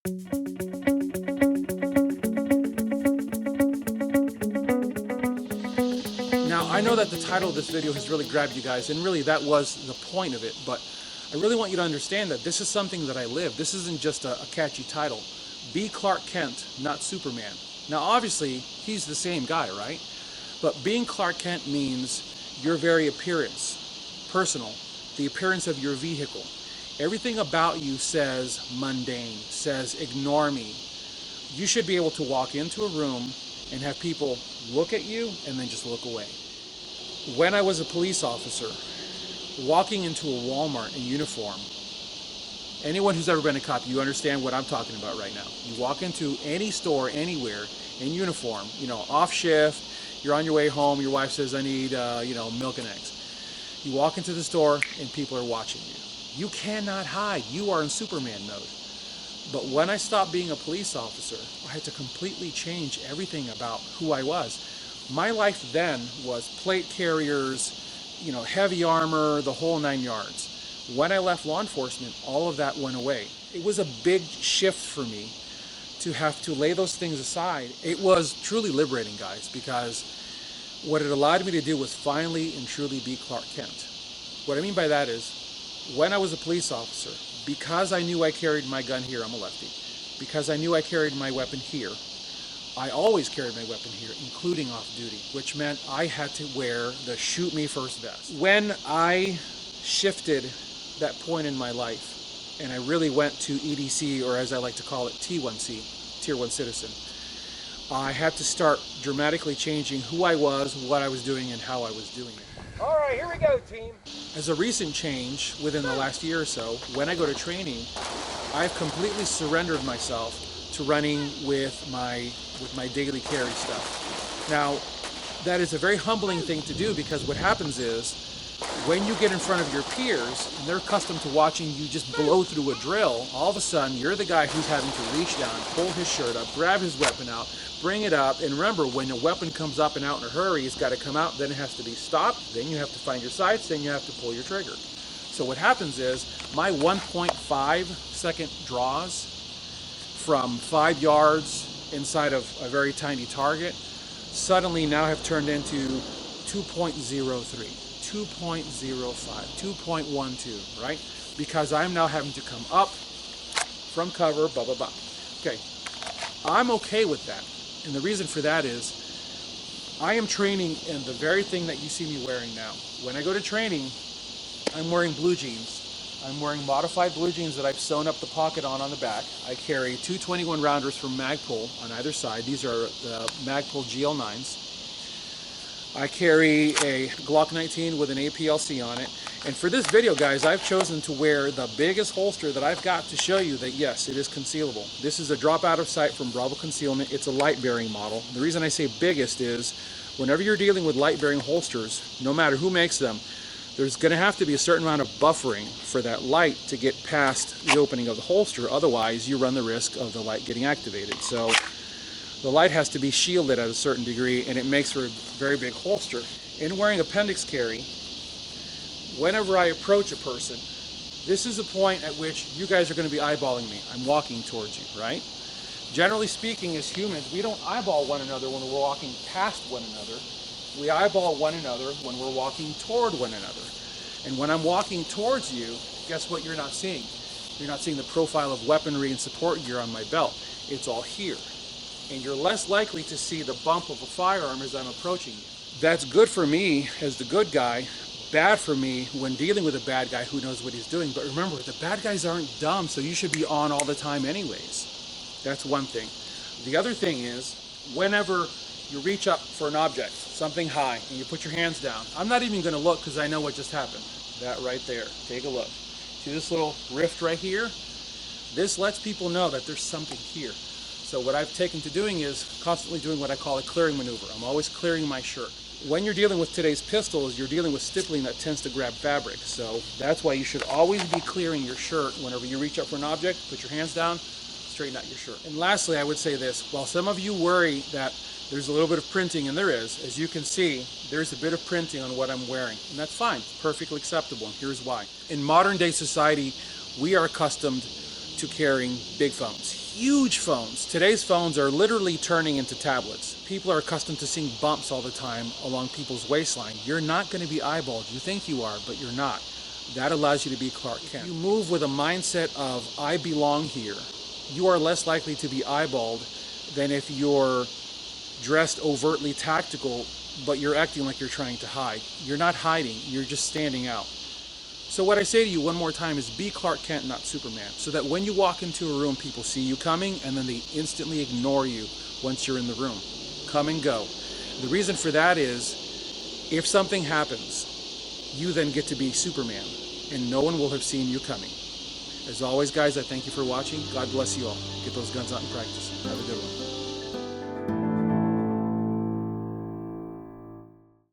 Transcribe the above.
Now, I know that the title of this video has really grabbed you guys, and really that was the point of it, but I really want you to understand that this is something that I live. This isn't just a catchy title. Be Clark Kent, not Superman. Now, obviously, he's the same guy, right? But being Clark Kent means your very appearance, personal, the appearance of your vehicle. Everything about you says mundane, says ignore me. You should be able to walk into a room and have people look at you and then just look away. When I was a police officer, walking into a Walmart in uniform, anyone who's ever been a cop, you understand what I'm talking about right now. You walk into any store, anywhere, in uniform, off shift, you're on your way home, your wife says, I need, milk and eggs. You walk into the store and people are watching you. You cannot hide. You are in Superman mode. But when I stopped being a police officer, I had to completely change everything about who I was. My life then was plate carriers, heavy armor, the whole 9 yards. When I left law enforcement, all of that went away. It was a big shift for me to have to lay those things aside. It was truly liberating, guys, because what it allowed me to do was finally and truly be Clark Kent. What I mean by that is, when I was a police officer, because I knew I carried my gun here, I'm a lefty, because I knew I carried my weapon here, I always carried my weapon here, including off-duty, which meant I had to wear the shoot me first vest. When I shifted that point in my life, and I really went to EDC, or as I like to call it, T1C, Tier 1 Citizen, I had to start dramatically changing who I was, what I was doing, and how I was doing it. All right, here we go, team. As a recent change within the last year or so, when I go to training, I've completely surrendered myself to running with my daily carry stuff. Now, that is a very humbling thing to do, because what happens is, when you get in front of your peers, and they're accustomed to watching you just blow through a drill, all of a sudden you're the guy who's having to reach down, pull his shirt up, grab his weapon out, bring it up, and remember, when a weapon comes up and out in a hurry, it's got to come out, then it has to be stopped, then you have to find your sights, then you have to pull your trigger. So what happens is, my 1.5 second draws from 5 yards inside of a very tiny target suddenly now have turned into 2.03, 2.05, 2.12, right? Because I'm now having to come up from cover, blah, blah, blah. Okay, I'm okay with that. And the reason for that is I am training in the very thing that you see me wearing now. When I go to training, I'm wearing blue jeans. I'm wearing modified blue jeans that I've sewn up the pocket on the back. I carry two 21 rounders from Magpul on either side. These are the Magpul GL9s. I carry a Glock 19 with an APLC on it. And for this video, guys, I've chosen to wear the biggest holster that I've got to show you that, yes, it is concealable. This is a drop out of sight from Bravo Concealment. It's a light bearing model. The reason I say biggest is whenever you're dealing with light bearing holsters, no matter who makes them, there's going to have to be a certain amount of buffering for that light to get past the opening of the holster. Otherwise, you run the risk of the light getting activated. So the light has to be shielded at a certain degree, and it makes for a very big holster. In wearing appendix carry, whenever I approach a person, this is a point at which you guys are going to be eyeballing me. I'm walking towards you, right? Generally speaking, as humans, we don't eyeball one another when we're walking past one another. We eyeball one another when we're walking toward one another. And when I'm walking towards you, guess what you're not seeing? You're not seeing the profile of weaponry and support gear on my belt. It's all here. And you're less likely to see the bump of a firearm as I'm approaching you. That's good for me as the good guy, bad for me when dealing with a bad guy who knows what he's doing. But remember, the bad guys aren't dumb, so you should be on all the time anyways. That's one thing. The other thing is, whenever you reach up for an object, something high, and you put your hands down, I'm not even going to look because I know what just happened. That right there. Take a look. See this little rift right here? This lets people know that there's something here. So what I've taken to doing is constantly doing what I call a clearing maneuver. I'm always clearing my shirt. When you're dealing with today's pistols, you're dealing with stippling that tends to grab fabric. So that's why you should always be clearing your shirt whenever you reach up for an object. Put your hands down, straighten out your shirt. And lastly, I would say this. While some of you worry that there's a little bit of printing, and there is, as you can see, there's a bit of printing on what I'm wearing. And that's fine. It's perfectly acceptable. And here's why. In modern day society, we are accustomed to carrying big phones, huge phones. Today's phones are literally turning into tablets. People are accustomed to seeing bumps all the time along people's waistline. You're not going to be eyeballed. You think you are, but you're not. That allows you to be Clark Kent. If you move with a mindset of, I belong here, you are less likely to be eyeballed than if you're dressed overtly tactical, but you're acting like you're trying to hide. You're not hiding, you're just standing out. So what I say to you one more time is be Clark Kent, not Superman, so that when you walk into a room, people see you coming and then they instantly ignore you once you're in the room. Come and go. The reason for that is, if something happens, you then get to be Superman, and no one will have seen you coming. As always, guys, I thank you for watching. God bless you all. Get those guns out and practice. Have a good one.